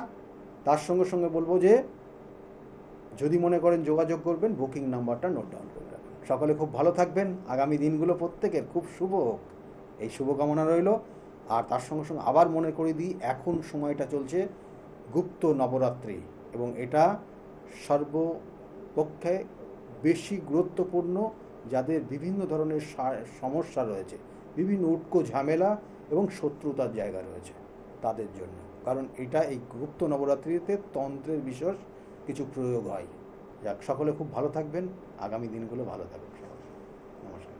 তার সঙ্গে সঙ্গে বলবো যে যদি মনে করেন যোগাযোগ করবেন, বুকিং নাম্বারটা নোট ডাউন করে রাখবেন। সকলে খুব ভালো থাকবেন। আগামী দিনগুলো প্রত্যেকের খুব শুভ হোক, এই শুভকামনা রইল। আর তার সঙ্গে সঙ্গে আবার মনে করে দিই, এখন সময়টা চলছে গুপ্ত নবরাত্রি এবং এটা সর্বপক্ষে বেশি গুরুত্বপূর্ণ যাদের বিভিন্ন ধরনের সমস্যা রয়েছে, বিভিন্ন উটকো ঝামেলা এবং শত্রুতার জায়গা রয়েছে তাদের জন্য। কারণ এটা এই গুপ্ত নবরাত্রিতে তন্ত্রের বিশেষ কিছু প্রয়োগ হয়। যাক, সকলে খুব ভালো থাকবেন। আগামী দিনগুলো ভালো থাকবেন। নমস্কার।